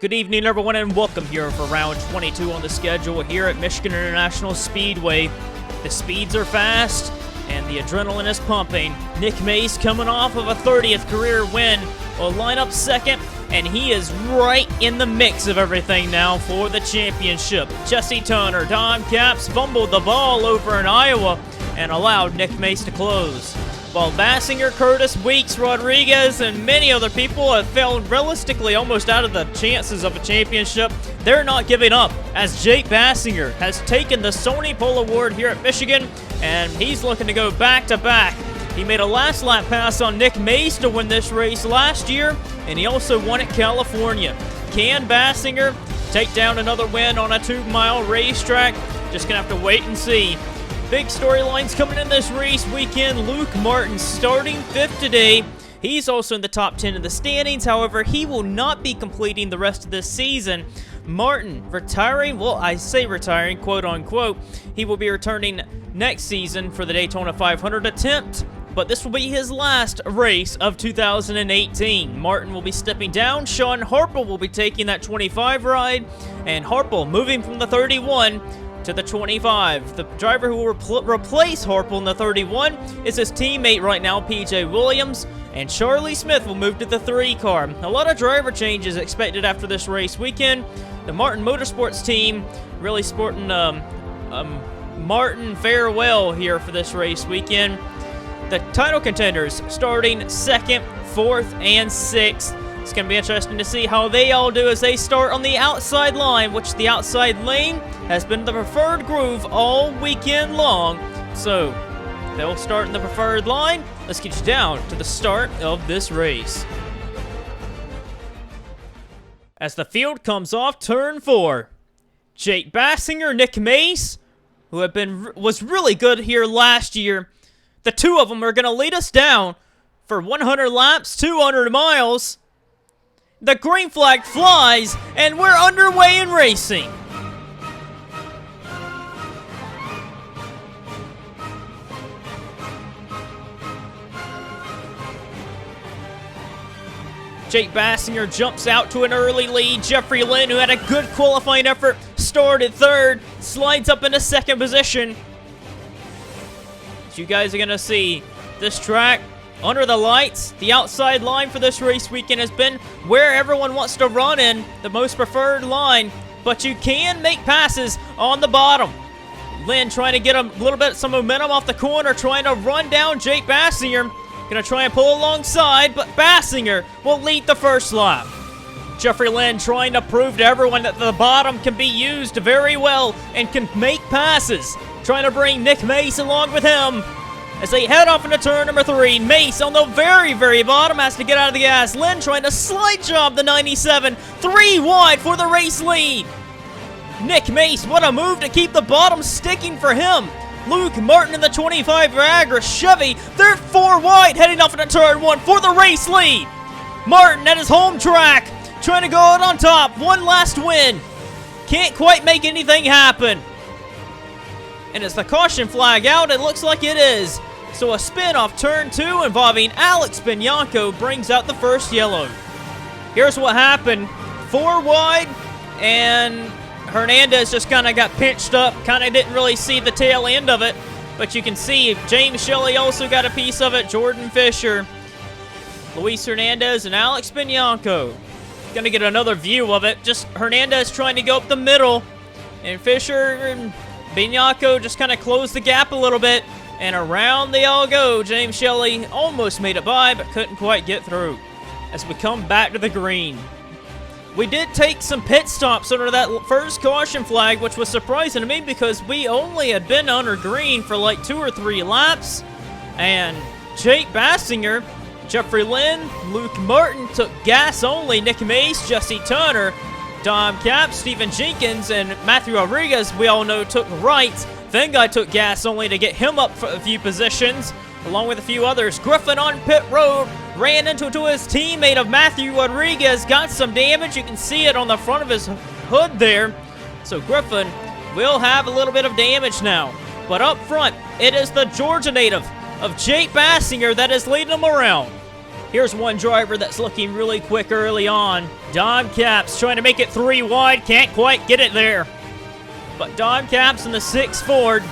Good evening, everyone, and welcome here for round 22 on the schedule here at Michigan International Speedway. The speeds are fast, and the adrenaline is pumping. Nick Mace, coming off of a 30th career win, will line up second, and he is right in the mix of everything now for the championship. Jesse Turner, Don Capps fumbled the ball over in Iowa and allowed Nick Mace to close. While Bassinger, Curtis, Weeks, Rodriguez, and many other people have felt realistically almost out of the chances of a championship, they're not giving up, as Jake Bassinger has taken the Sony Pole Award here at Michigan, and he's looking to go back-to-back. He made a last lap pass on Nick Mace to win this race last year, and he also won at California. Can Bassinger take down another win on a 2-mile racetrack? Just gonna have to wait and see. Big storylines coming in this race weekend. Luke Martin starting 5th today. He's also in the top 10 in the standings. However, he will not be completing the rest of this season. Martin retiring, well, I say retiring, quote unquote. He will be returning next season for the Daytona 500 attempt, but this will be his last race of 2018. Martin will be stepping down. Sean Harple will be taking that 25 ride, and Harple moving from the 31 to the 25. The driver who will replace Harple in the 31 is his teammate right now, PJ Williams, and Charlie Smith will move to the 3 car. A lot of driver changes expected after this race weekend. The Martin Motorsports team really sporting Martin farewell here for this race weekend. The title contenders starting 2nd, 4th, and 6th. It's going to be interesting to see how they all do as they start on the outside line, which the outside lane has been the preferred groove all weekend long. So, they'll start in the preferred line. Let's get you down to the start of this race. As the field comes off turn 4, Jake Bassinger, Nick Mace, who was really good here last year. The two of them are going to lead us down for 100 laps, 200 miles. The green flag flies, and we're underway in racing. Jake Bassinger jumps out to an early lead. Jeffrey Lynn, who had a good qualifying effort, started 3rd, slides up into 2nd position. As you guys are going to see, this track under the lights, the outside line for this race weekend has been where everyone wants to run in, the most preferred line, but you can make passes on the bottom. Lynn trying to get a little bit some momentum off the corner, trying to run down Jake Bassinger. Gonna try and pull alongside, but Bassinger will lead the first lap. Jeffrey Lynn trying to prove to everyone that the bottom can be used very well and can make passes. Trying to bring Nick Mace along with him. As they head off into turn number 3, Mace on the very, very bottom has to get out of the gas. Lynn trying to slide job the 97, 3 wide for the race lead. Nick Mace, what a move to keep the bottom sticking for him. Luke Martin in the 25 Viagra Chevy, they're 4 wide heading off into turn 1 for the race lead. Martin at his home track, trying to go out on top, one last win. Can't quite make anything happen. And it's the caution flag out, it looks like it is. So a spin off turn 2 involving Alex Bianco brings out the first yellow. Here's what happened. 4 wide, and Hernandez just kind of got pinched up. Kind of didn't really see the tail end of it. But you can see James Shelley also got a piece of it. Jordan Fisher, Luis Hernandez, and Alex Bianco. Gonna get another view of it. Just Hernandez trying to go up the middle. And Fisher and Bianco just kind of closed the gap a little bit. And around they all go. James Shelley almost made it by, but couldn't quite get through. As we come back to the green. We did take some pit stops under that first caution flag, which was surprising to me because we only had been under green for like 2 or 3 laps. And Jake Bassinger, Jeffrey Lynn, Luke Martin took gas only. Nick Mace, Jesse Turner, Dom Capps, Stephen Jenkins, and Matthew Rodriguez, we all know, took right. Guy took gas only to get him up for a few positions, along with a few others. Griffin on pit road ran into his teammate of Matthew Rodriguez, got some damage. You can see it on the front of his hood there. So Griffin will have a little bit of damage now. But up front, it is the Georgia native of Jake Bassinger that is leading them around. Here's one driver that's looking really quick early on. Dom Caps trying to make it 3 wide. Can't quite get it there. But Dom Caps in the 6 Ford.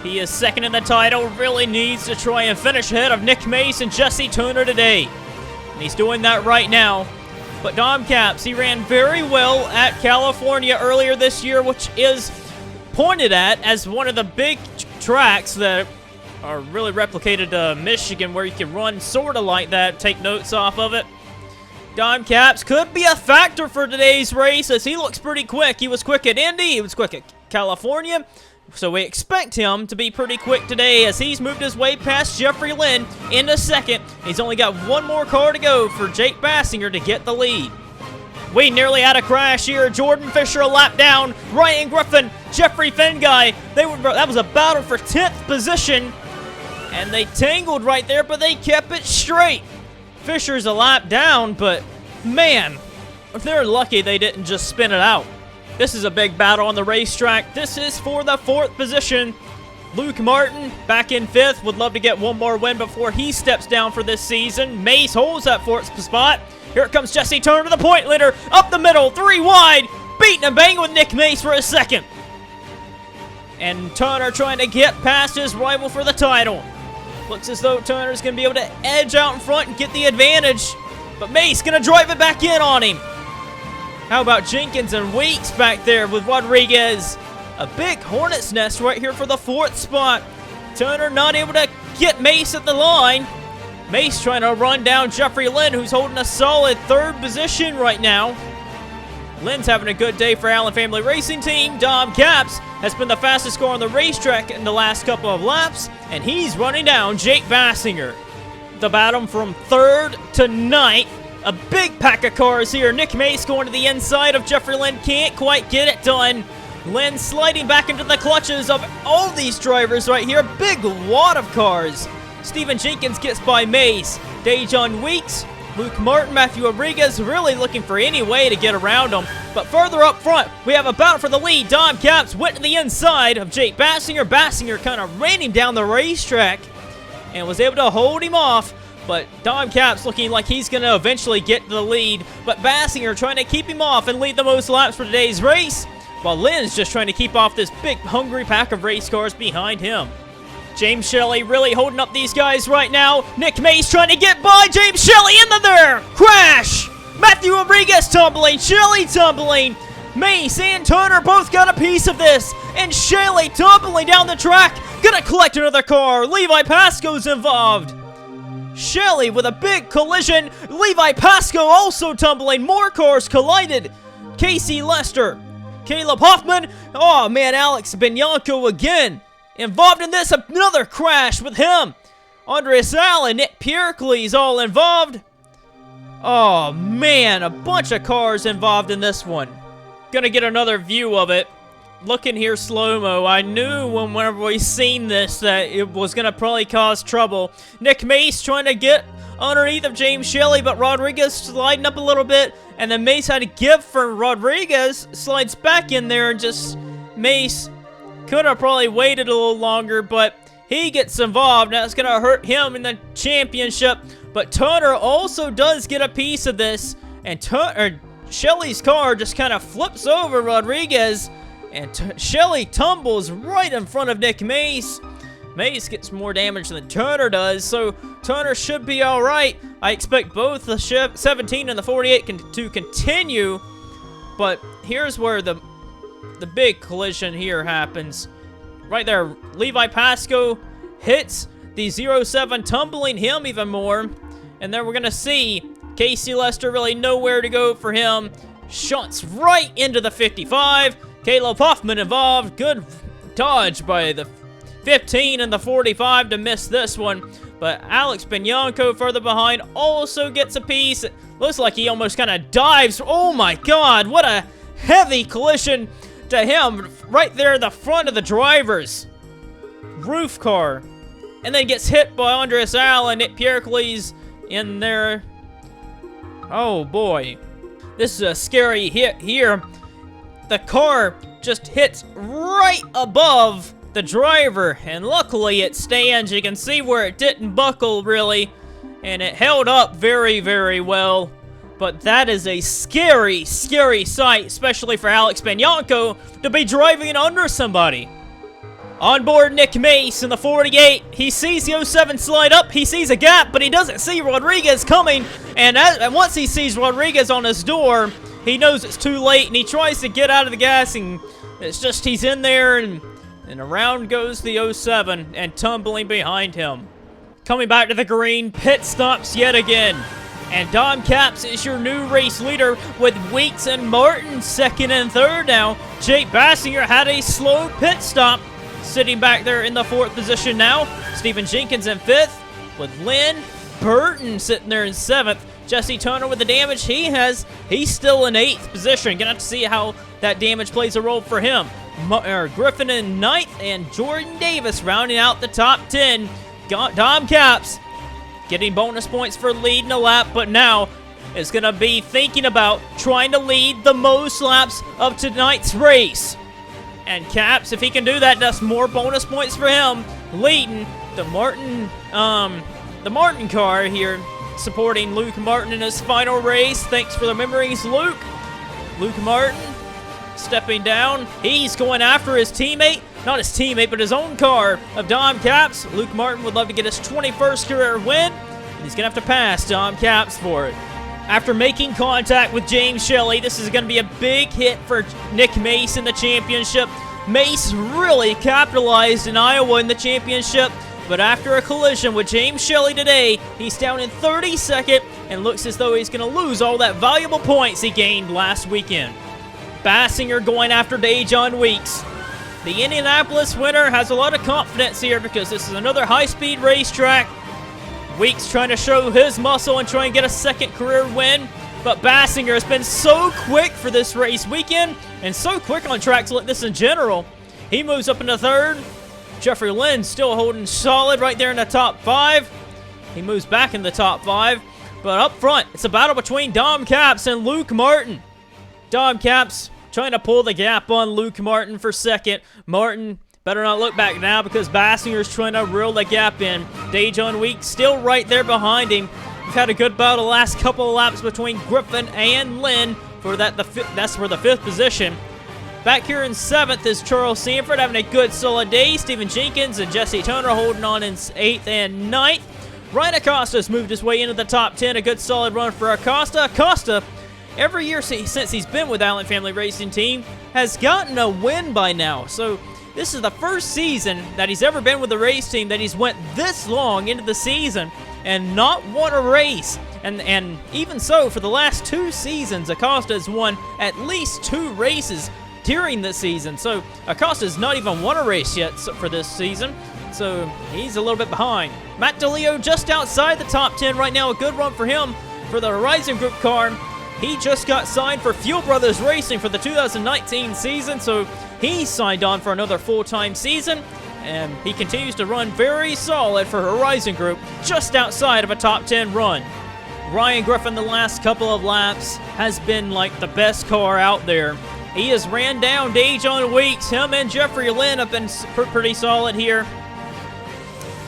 He is second in the title. Really needs to try and finish ahead of Nick Mace and Jesse Turner today. And he's doing that right now. But Dom Caps, he ran very well at California earlier this year, which is pointed at as one of the big tracks that are really replicated to Michigan, where you can run sort of like that, take notes off of it. Dom Caps could be a factor for today's race, as he looks pretty quick. He was quick at Indy, he was quick at California, so we expect him to be pretty quick today, as he's moved his way past Jeffrey Lynn into second. He's only got one more car to go for Jake Bassinger to get the lead. We nearly had a crash here. Jordan Fisher a lap down. Ryan Griffin, Jeffrey Fenguy, that was a battle for 10th position. And they tangled right there, but they kept it straight. Fisher's a lap down, but man, if they're lucky they didn't just spin it out. This is a big battle on the racetrack. This is for the 4th position. Luke Martin back in 5th. Would love to get one more win before he steps down for this season. Mace holds that 4th spot. Here comes Jesse Turner, the point leader. Up the middle, 3 wide. Beating and banging with Nick Mace for a second. And Turner trying to get past his rival for the title. Looks as though Turner's going to be able to edge out in front and get the advantage. But Mace going to drive it back in on him. How about Jenkins and Weeks back there with Rodriguez? A big hornet's nest right here for the 4th spot. Turner not able to get Mace at the line. Mace trying to run down Jeffrey Lynn, who's holding a solid 3rd position right now. Lynn's having a good day for Allen Family Racing Team. Dom Caps has been the fastest car on the racetrack in the last couple of laps, and he's running down Jake Bassinger. The battle from 3rd to 9th. A big pack of cars here. Nick Mace going to the inside of Jeffrey Lynn. Can't quite get it done. Lynn sliding back into the clutches of all these drivers right here. Big wad of cars. Steven Jenkins gets by Mace. Dejon Weeks, Luke Martin, Matthew Rodriguez really looking for any way to get around them. But further up front, we have a battle for the lead. Dom Caps went to the inside of Jake Bassinger. Bassinger kind of ran him down the racetrack and was able to hold him off. But Dom Caps looking like he's going to eventually get to the lead. But Bassinger trying to keep him off and lead the most laps for today's race, while Lynn's just trying to keep off this big, hungry pack of race cars behind him. James Shelley really holding up these guys right now. Nick Mace trying to get by James Shelley into there. Crash! Matthew Rodriguez tumbling. Shelley tumbling. Mace and Turner both got a piece of this. And Shelley tumbling down the track. Gonna collect another car. Levi Pasco's involved. Shelley with a big collision. Levi Pasco also tumbling. More cars collided. Casey Lester. Caleb Hoffman. Oh man, Alex Bianco again. Involved in this, another crash with him. Andres Allen, Nick Piercley's all involved. Oh man, a bunch of cars involved in this one. Gonna get another view of it. Looking here slow-mo, I knew whenever we seen this that it was gonna probably cause trouble. Nick Mace trying to get underneath of James Shelley, but Rodriguez sliding up a little bit, and then Mace had to give for Rodriguez, slides back in there, and just Mace could have probably waited a little longer, but he gets involved. That's going to hurt him in the championship. But Turner also does get a piece of this. And Shelley's car just kind of flips over Rodriguez. And Shelley tumbles right in front of Nick Mace. Mace gets more damage than Turner does. So Turner should be all right. I expect both the 17 and the 48 to continue. But here's where the big collision here happens. Right there, Levi Pasco hits the 07, tumbling him even more. And then we're going to see Casey Lester really nowhere to go for him. Shunts right into the 55. Caleb Hoffman involved. Good dodge by the 15 and the 45 to miss this one. But Alex Bianco further behind also gets a piece. It looks like he almost kind of dives. Oh my God, what a heavy collision to him right there in the front of the driver's roof car. And then gets hit by Andres Allen. Nick Piercley's in there. Oh boy. This is a scary hit here. The car just hits right above the driver, and luckily it stands. You can see where it didn't buckle really. and it held up very, very well. But that is a scary, scary sight, especially for Alex Bianco to be driving under somebody. On board Nick Mace in the 48, he sees the 07 slide up, he sees a gap, but he doesn't see Rodriguez coming, and once he sees Rodriguez on his door, he knows it's too late, and he tries to get out of the gas, and it's just he's in there, and around goes the 07, and tumbling behind him. Coming back to the green, pit stops yet again. And Dom Caps is your new race leader with Weeks and Martin second and third now. Jake Bassinger had a slow pit stop, sitting back there in the 4th position now. Stephen Jenkins in 5th with Lynn Burton sitting there in 7th. Jesse Turner with the damage he has, he's still in 8th position. Gonna have to see how that damage plays a role for him. Griffin in 9th and Jordan Davis rounding out the top 10. Dom Caps getting bonus points for leading a lap, but now is going to be thinking about trying to lead the most laps of tonight's race. And Caps, if he can do that, that's more bonus points for him, leading the Martin car here, supporting Luke Martin in his final race. Thanks for the memories, Luke. Luke Martin stepping down. He's going after his teammate. Not his teammate, but his own car of Dom Caps. Luke Martin would love to get his 21st career win, and he's going to have to pass Dom Caps for it. After making contact with James Shelley, this is going to be a big hit for Nick Mace in the championship. Mace really capitalized in Iowa in the championship, but after a collision with James Shelley today, he's down in 32nd and looks as though he's going to lose all that valuable points he gained last weekend. Bassinger going after Dejon Weeks. The Indianapolis winner has a lot of confidence here because this is another high-speed racetrack. Weeks trying to show his muscle and try and get a second career win. But Bassinger has been so quick for this race weekend and so quick on tracks like this in general. He moves up into 3rd. Jeffrey Lynn still holding solid right there in the top 5. He moves back in the top 5. But up front, it's a battle between Dom Caps and Luke Martin. Dom Caps trying to pull the gap on Luke Martin for second. Martin better not look back now because Bassinger's trying to reel the gap in. Dejon Weeks still right there behind him. We've had a good battle the last couple of laps between Griffin and Lynn for that's for the 5th position. Back here in 7th is Charles Sanford having a good solid day. Stephen Jenkins and Jesse Turner holding on in 8th and 9th. Ryan Acosta's moved his way into the top 10. A good solid run for Acosta. Acosta, every year since he's been with Allen Family Racing Team, has gotten a win by now. So this is the first season that he's ever been with the race team that he's went this long into the season and not won a race. And even so, for the last 2 seasons, Acosta has won at least 2 races during this season. So Acosta's not even won a race yet for this season. So he's a little bit behind. Matt DeLeo just outside the top 10 right now. A good run for him for the Horizon Group car. He just got signed for Fuel Brothers Racing for the 2019 season, so he signed on for another full-time season, and he continues to run very solid for Horizon Group, just outside of a top 10 run. Ryan Griffin the last couple of laps has been like the best car out there. He has ran down Dejon Weeks. Him and Jeffrey Lynn have been pretty solid here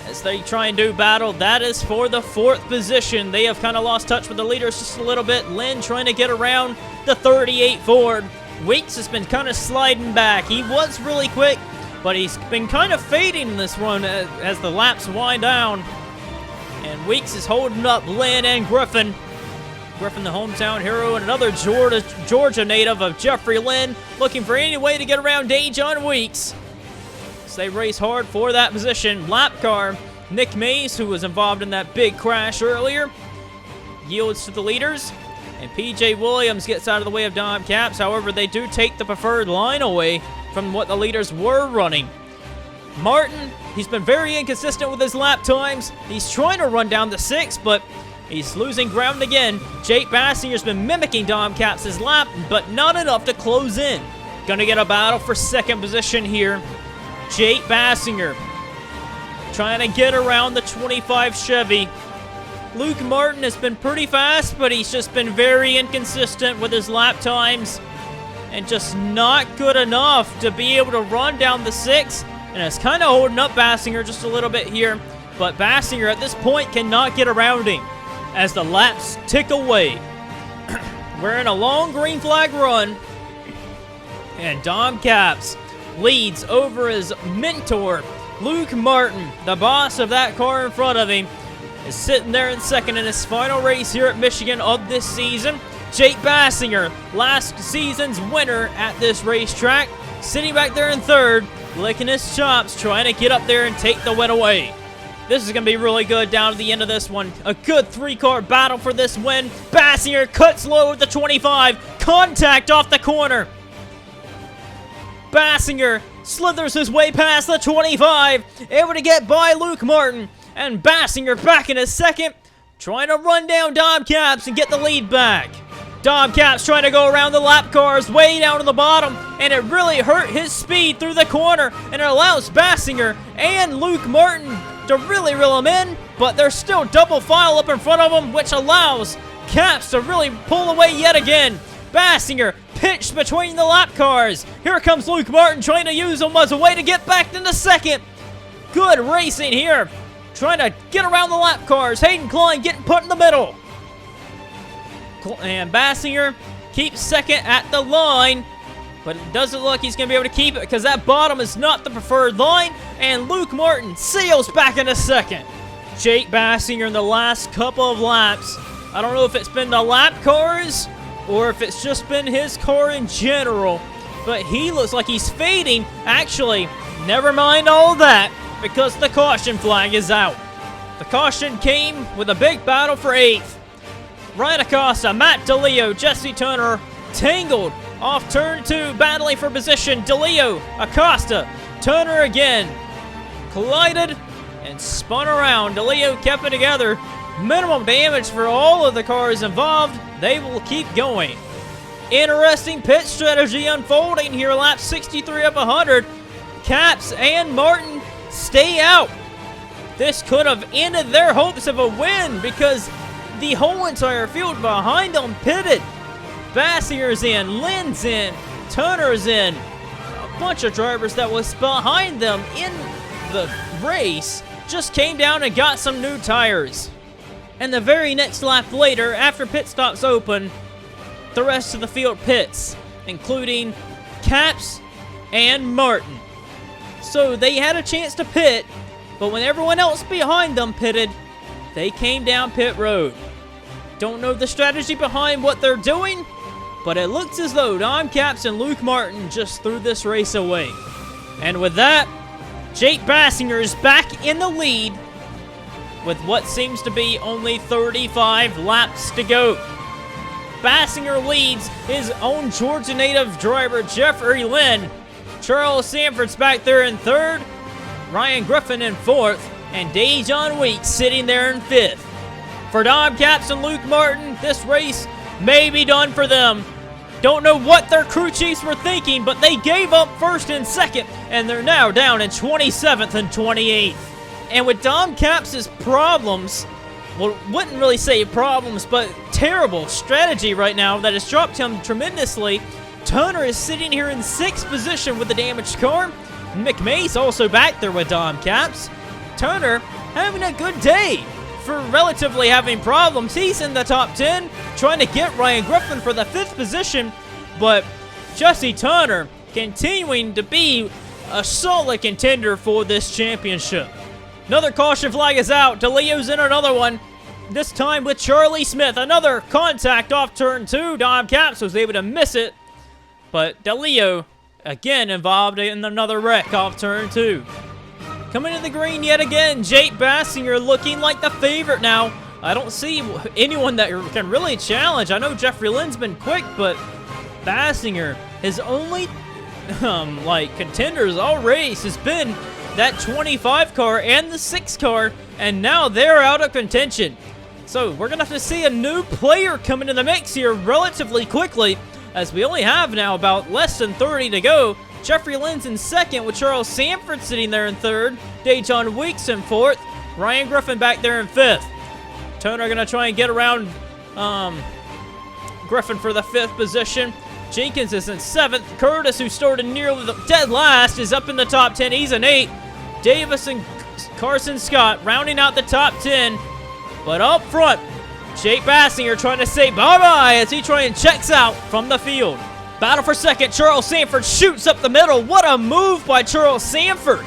as they try and do battle. That is for the 4th position. They have kind of lost touch with the leaders just a little bit. Lynn trying to get around the 38 Ford. Weeks has been kind of sliding back. He was really quick, but he's been kind of fading in this run as the laps wind down. And Weeks is holding up Lynn and Griffin. Griffin, the hometown hero, and another Georgia native of Jeffrey Lynn, looking for any way to get around Dejon Weeks. So they race hard for that position. Lap car, Nick Mays, who was involved in that big crash earlier, yields to the leaders. And PJ Williams gets out of the way of Dom Caps. However, they do take the preferred line away from what the leaders were running. Martin, he's been very inconsistent with his lap times. He's trying to run down the 6, but he's losing ground again. Jake Bassinger's been mimicking Dom Caps' lap, but not enough to close in. Gonna get a battle for 2nd position here. Jake Bassinger trying to get around the 25 Chevy. Luke Martin has been pretty fast, but he's just been very inconsistent with his lap times and just not good enough to be able to run down the 6. And it's kind of holding up Bassinger just a little bit here. but Bassinger at this point cannot get around him as the laps tick away. We're in a long green flag run, and Dom Capps leads over his mentor, Luke Martin. The boss of that car in front of him is sitting there in second in his final race here at Michigan of this season. Jake Bassinger, last season's winner at this racetrack, sitting back there in third, licking his chops, trying to get up there and take the win away. This is going to be really good down to the end of this one. A good three-car battle for this win. Bassinger cuts low at the 25. Contact off the corner. Bassinger slithers his way past the 25, able to get by Luke Martin. And Bassinger back in his second, trying to run down Dom Capps and get the lead back. Dom Capps trying to go around the lap cars way down to the bottom, and it really hurt his speed through the corner, and it allows Bassinger and Luke Martin to really reel him in, but there's still double file up in front of him, which allows Capps to really pull away yet again. Bassinger pitched between the lap cars. Here comes Luke Martin trying to use him as a way to get back into second. Good racing here, trying to get around the lap cars. Hayden Klein getting put in the middle. And Bassinger keeps second at the line, but it doesn't look he's going to be able to keep it because that bottom is not the preferred line, and Luke Martin sails back into second. Jake Bassinger in the last couple of laps. I don't know if it's been the lap cars or if it's just been his car in general, but he looks like he's fading. Actually, never mind all that because the caution flag is out. The caution came with a big battle for 8th. Ryan Acosta, Matt DeLeo, Jesse Turner tangled off turn 2, battling for position. DeLeo, Acosta, Turner again. Collided and spun around. DeLeo kept it together. Minimum damage for all of the cars involved. They will keep going. Interesting pit strategy unfolding here. Lap 63 of 100. Capps and Martin stay out. This could have ended their hopes of a win because the whole entire field behind them pitted. Bassinger's in, Lynn's in, Turner's in. A bunch of drivers that was behind them in the race just came down and got some new tires. And the very next lap later, after pit stops open, the rest of the field pits, including Capps and Martin. So they had a chance to pit, but when everyone else behind them pitted, they came down pit road. Don't know the strategy behind what they're doing, but it looks as though Dom Capps and Luke Martin just threw this race away. And with that, Jake Bassinger is back in the lead with what seems to be only 35 laps to go. Bassinger leads his own Georgia native driver, Jeffrey Lynn. Charles Sanford's back there in third, Ryan Griffin in fourth, and Dejon Weeks sitting there in fifth. For Dom Capps and Luke Martin, this race may be done for them. Don't know what their crew chiefs were thinking, but they gave up first and second, and they're now down in 27th and 28th. And with Dom Capps' problems, well, wouldn't really say problems, but terrible strategy right now that has dropped him tremendously, Turner is sitting here in 6th position with the damaged car. McMay's also back there with Dom Capps. Turner having a good day. For relatively having problems, he's in the top 10, trying to get Ryan Griffin for the 5th position, but Jesse Turner continuing to be a solid contender for this championship. Another caution flag is out. DeLeo's in another one, this time with Charlie Smith. Another contact off turn 2. Dom Capps was able to miss it, but DeLeo again involved in another wreck off turn 2. Coming to the green yet again, Jake Bassinger looking like the favorite now. I don't see anyone that can really challenge. I know Jeffrey Lynn's been quick, but Bassinger, his only contenders all race has been that 25 car and the 6 car, and now they're out of contention. So we're going to have to see a new player come into the mix here relatively quickly, as we only have now about less than 30 to go. Jeffrey Lynn's in second with Charles Sanford sitting there in third. Dejon Weeks in fourth. Ryan Griffin back there in fifth. Turner going to try and get around Griffin for the 5th position. Jenkins is in 7th. Curtis, who started nearly the dead last, is up in the top 10. He's in 8th. Davis and Carson Scott rounding out the top 10. But up front, Jake Bassinger trying to say bye-bye as he tries and checks out from the field. Battle for second, Charles Sanford shoots up the middle. What a move by Charles Sanford.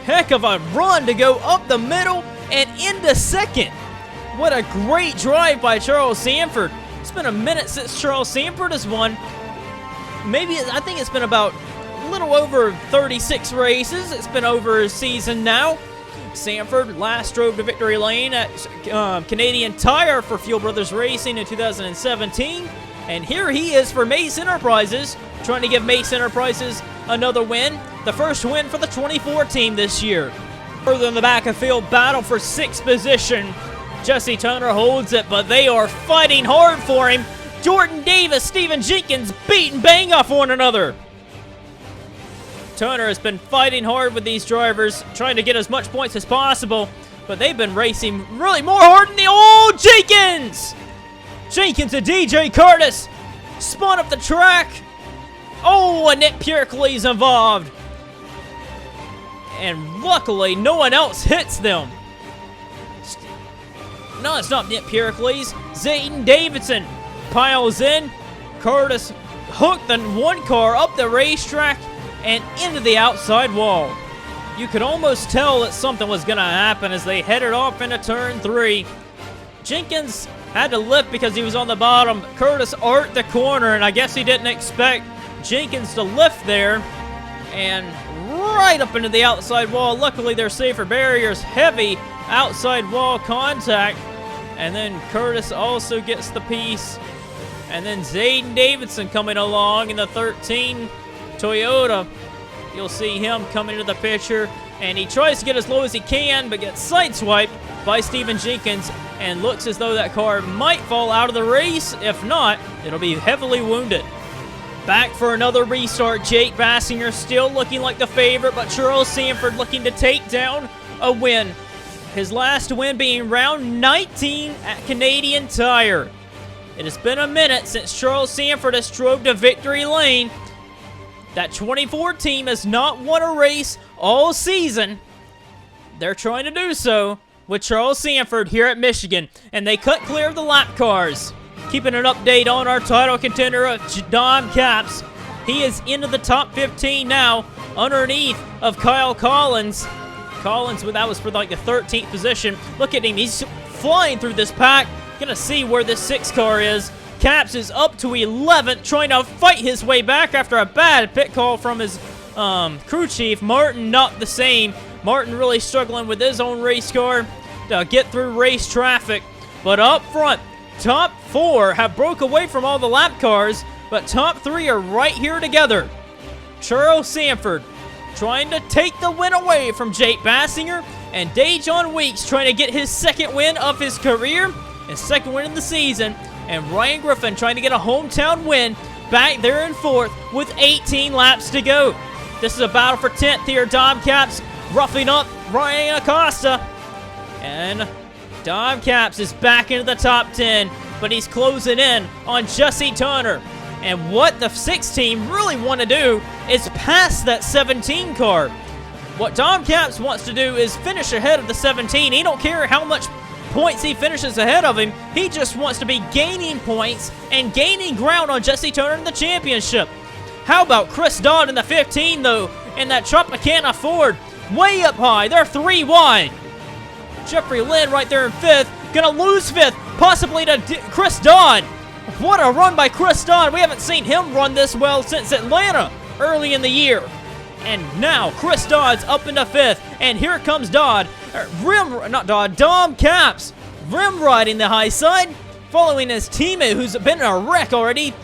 Heck of a run to go up the middle and into second. What a great drive by Charles Sanford. It's been a minute since Charles Sanford has won. I think it's been about a little over 36 races. It's been over a season now. Sanford last drove to victory lane at Canadian Tire for Fuel Brothers Racing in 2017. And here he is for Mace Enterprises, trying to give Mace Enterprises another win. The first win for the 24 team this year. Further in the back of field, battle for 6th position. Jesse Turner holds it, but they are fighting hard for him. Jordan Davis, Steven Jenkins beat and bang off one another. Turner has been fighting hard with these drivers, trying to get as much points as possible, but they've been racing really more hard than the old Jenkins! Jenkins and DJ Curtis spun up the track. Oh, and Nick Piercley's involved. And luckily, no one else hits them. No, it's not Nick Piercley's. Zayden Davidson piles in. Curtis hooked the one car up the racetrack and into the outside wall. You could almost tell that something was going to happen as they headed off into turn 3. Jenkins had to lift because he was on the bottom. Curtis arced the corner, and I guess he didn't expect Jenkins to lift there. And right up into the outside wall. Luckily, they're safer barriers. Heavy outside wall contact. And then Curtis also gets the piece. And then Zayden Davidson coming along in the 13 Toyota. You'll see him coming to the picture. And he tries to get as low as he can, but gets sideswiped by Steven Jenkins. And looks as though that car might fall out of the race. If not, it'll be heavily wounded. Back for another restart. Jake Bassinger still looking like the favorite, but Charles Sanford looking to take down a win. His last win being round 19 at Canadian Tire. It has been a minute since Charles Sanford has drove to victory lane. That 24 team has not won a race all season. They're trying to do so with Charles Sanford here at Michigan, and they cut clear of the lap cars. Keeping an update on our title contender, Dom Capps. He is into the top 15 now, underneath of Kyle Collins. That was for like the 13th position. Look at him, he's flying through this pack. Gonna see where this 6 car is. Capps is up to 11th, trying to fight his way back after a bad pit call from his crew chief. Martin not the same. Martin really struggling with his own race car to get through race traffic. But up front, top 4 have broke away from all the lap cars, but top 3 are right here together. Charles Sanford trying to take the win away from Jake Bassinger, and Dejon Weeks trying to get his 2nd win of his career and 2nd win of the season, and Ryan Griffin trying to get a hometown win back there in 4th with 18 laps to go. This is a battle for 10th here. Dom Capps roughing up Ryan Acosta, and Dom Capps is back into the top 10, but he's closing in on Jesse Turner. And what the 6 team really want to do is pass that 17 car. What Dom Capps wants to do is finish ahead of the 17. He don't care how much points he finishes ahead of him. He just wants to be gaining points and gaining ground on Jesse Turner in the championship. How about Chris Dodd in the 15, though, in that Tropicana Ford? Way up high. They're 3 wide. Jeffrey Lynn right there in 5th. Gonna lose 5th, possibly to Chris Dodd. What a run by Chris Dodd. We haven't seen him run this well since Atlanta early in the year. And now Chris Dodd's up into 5th. And here comes Dom Capps. Rim riding the high side, following his teammate who's been in a wreck already.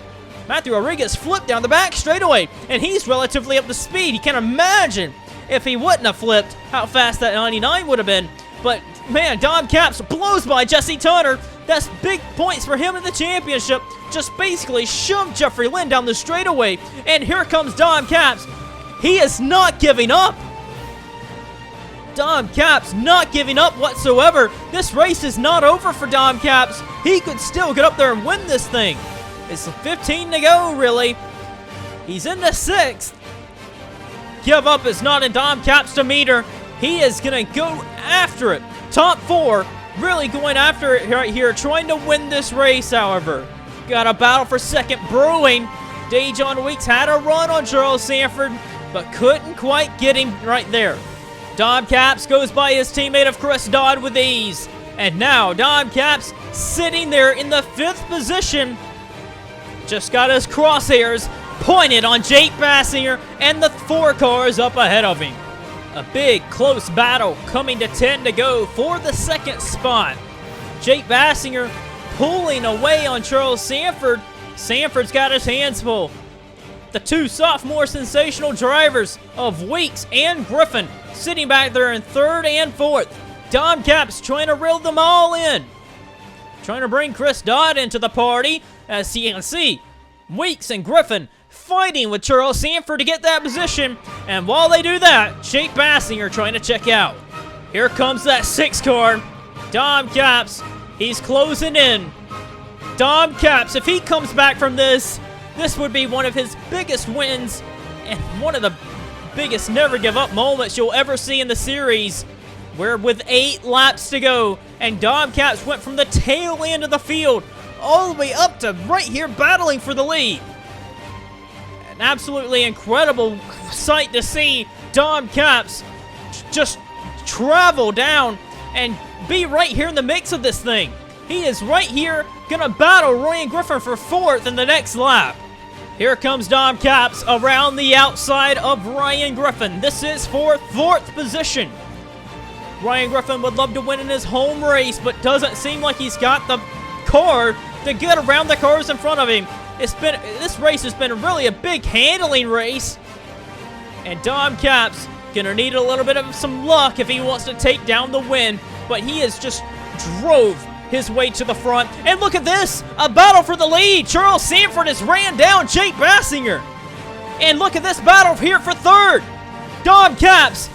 Matthew Rodriguez flipped down the back straightaway, and he's relatively up to speed. You can imagine if he wouldn't have flipped how fast that 99 would have been. But man, Dom Capps blows by Jesse Turner. That's big points for him in the championship. Just basically shoved Jeffrey Lynn down the straightaway. And here comes Dom Capps. He is not giving up. Dom Capps not giving up whatsoever. This race is not over for Dom Capps. He could still get up there and win this thing. It's 15 to go, really. He's in the 6th. Give up is not in Dom Capps' demeanor. He is going to go after it. Top 4 really going after it right here, trying to win this race, however. Got a battle for second brewing. Dejon Weeks had a run on Charles Sanford, but couldn't quite get him right there. Dom Caps goes by his teammate of Chris Dodd with ease. And now Dom Caps sitting there in the 5th position. Just got his crosshairs pointed on Jake Bassinger and the 4 cars up ahead of him. A big, close battle coming to 10 to go for the 2nd spot. Jake Bassinger pulling away on Charles Sanford. Sanford's got his hands full. The 2 sophomore sensational drivers of Weeks and Griffin sitting back there in 3rd and 4th. Dom Caps trying to reel them all in. Trying to bring Chris Dodd into the party. As you can see, Weeks and Griffin fighting with Charles Sanford to get that position. And while they do that, Jake Bassinger trying to check out. Here comes that 6 car. Dom Caps, he's closing in. Dom Caps, if he comes back from this, this would be one of his biggest wins and one of the biggest never give up moments you'll ever see in the series. We're with 8 laps to go, and Dom Caps went from the tail end of the field all the way up to right here battling for the lead. An absolutely incredible sight to see Dom Caps just travel down and be right here in the mix of this thing. He is right here gonna battle Ryan Griffin for 4th in the next lap. Here comes Dom Caps around the outside of Ryan Griffin. This is for 4th position. Ryan Griffin would love to win in his home race, but doesn't seem like he's got the car to get around the cars in front of him. This race has been really a big handling race, and Dom Caps gonna need a little bit of some luck if he wants to take down the win, but he has just drove his way to the front. And look at this, a battle for the lead. Charles Sanford has ran down Jake Bassinger. And look at this battle here for 3rd. Dom Caps,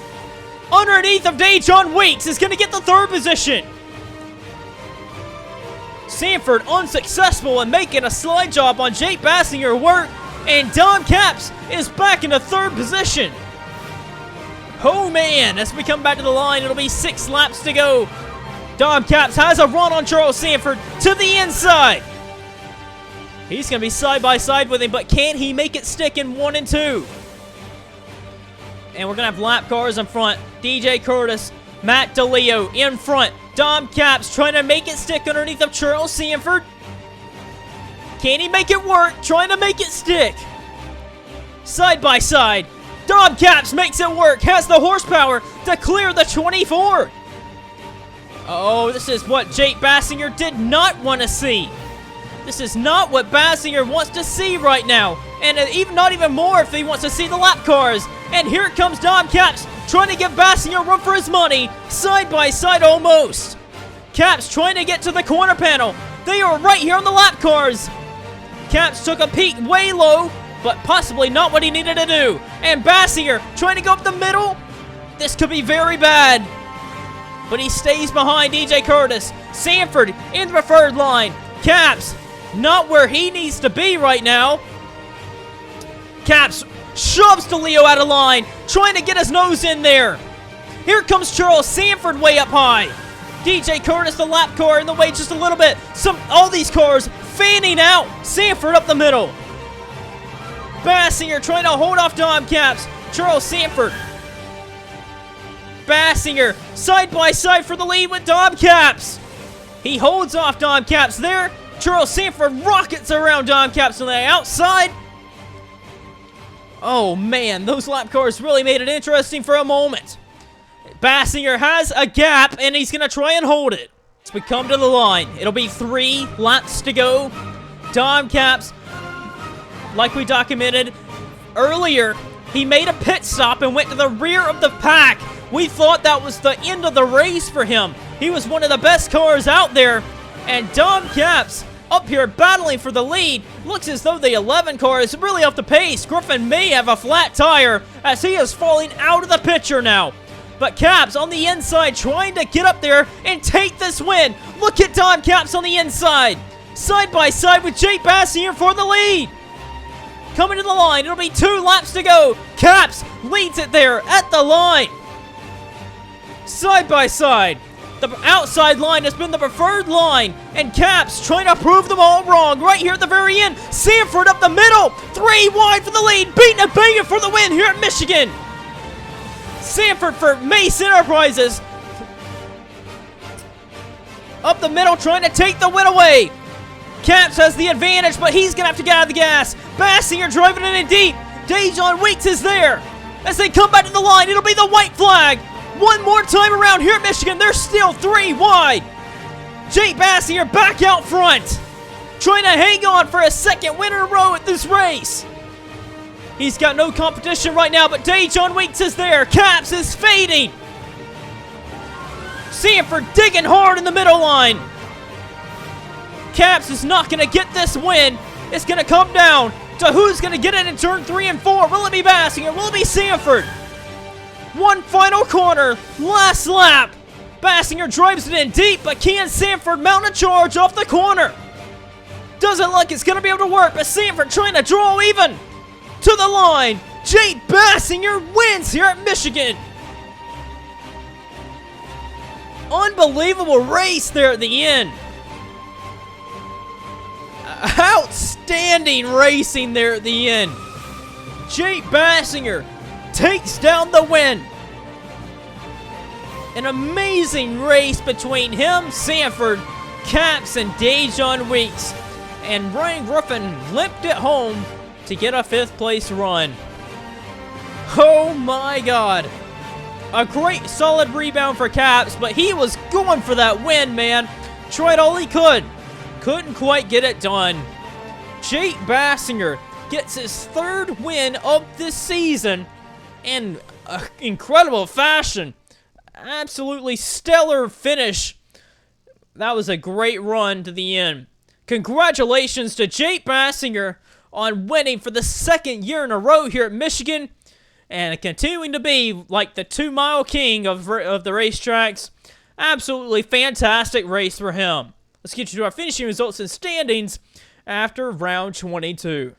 underneath of Dejon Weeks, is going to get the 3rd position. Sanford unsuccessful in making a slide job on Jake Bassinger work, and Dom Caps is back into 3rd position. Oh man, as we come back to the line, it'll be 6 laps to go. Dom Caps has a run on Charles Sanford to the inside. He's going to be side by side with him, but can he make it stick in 1 and 2? And we're going to have lap cars in front. DJ Curtis, Matt DeLeo in front. Dom Caps trying to make it stick underneath of Charles Sanford. Can he make it work? Trying to make it stick. Side by side. Dom Caps makes it work. Has the horsepower to clear the 24. Oh, this is what Jake Bassinger did not want to see. This is not what Bassinger wants to see right now. And not even more if he wants to see the lap cars. And here comes Dom Caps trying to give Bassinger room for his money. Side by side almost. Caps trying to get to the corner panel. They are right here on the lap cars. Caps took a peek way low, but possibly not what he needed to do. And Bassinger trying to go up the middle. This could be very bad. But he stays behind DJ Curtis. Sanford in the preferred line. Caps not where he needs to be right now. Caps shoves DeLeo out of line, trying to get his nose in there. Here comes Charles Sanford way up high. DJ Curtis, the lap car, in the way just a little bit. All these cars fanning out. Sanford up the middle. Bassinger trying to hold off Dom Caps. Charles Sanford. Bassinger side by side for the lead with Dom Caps. He holds off Dom Caps there. Charles Sanford rockets around Dom Caps on the outside. Oh man, those lap cars really made it interesting for a moment. Bassinger has a gap and he's going to try and hold it. As we come to the line, it'll be 3 laps to go. Dom Caps, like we documented earlier, he made a pit stop and went to the rear of the pack. We thought that was the end of the race for him. He was one of the best cars out there. And Dom Caps up here battling for the lead. Looks as though the 11 car is really off the pace. Griffin may have a flat tire as he is falling out of the picture now. But Caps on the inside trying to get up there and take this win. Look at Dom Caps on the inside. Side by side with Jake Bassinger for the lead. Coming to the line, it'll be 2 laps to go. Caps leads it there at the line. side by side. The outside line has been the preferred line, and Caps trying to prove them all wrong right here at the very end. Sanford up the middle, 3 wide for the lead, beating and banging for the win here at Michigan. Sanford for Mace Enterprises. Up the middle, trying to take the win away. Caps has the advantage, but he's going to have to get out of the gas. Bassinger driving it in deep. Dejon Weeks is there. As they come back to the line, it'll be the white flag. One more time around here at Michigan. They're still 3 wide. Jake Bassinger back out front, trying to hang on for a second win in a row at this race. He's got no competition right now, but Dejon Weeks is there. Caps is fading. Sanford digging hard in the middle line. Caps is not going to get this win. It's going to come down to who's going to get it in turn 3 and 4. Will it be Bassinger? Will it be Sanford? One final corner, last lap. Bassinger drives it in deep, but can Sanford mount a charge off the corner? Doesn't look like it's going to be able to work, but Sanford trying to draw even. To the line, Jake Bassinger wins here at Michigan. Unbelievable race there at the end. Outstanding racing there at the end. Jake Bassinger takes down the win. An amazing race between him, Sanford, Caps, and Dejon Weeks. And Ryan Griffin limped it home to get a 5th place run. Oh my God. A great solid rebound for Caps, but he was going for that win, man. Tried all he could. Couldn't quite get it done. Jake Bassinger gets his 3rd win of this season in incredible fashion. Absolutely stellar finish. That was a great run to the end. Congratulations to Jake Bassinger on winning for the 2nd year in a row here at Michigan, and continuing to be like the 2-mile king of the racetracks. Absolutely fantastic race for him. Let's get you to our finishing results and standings after round 22.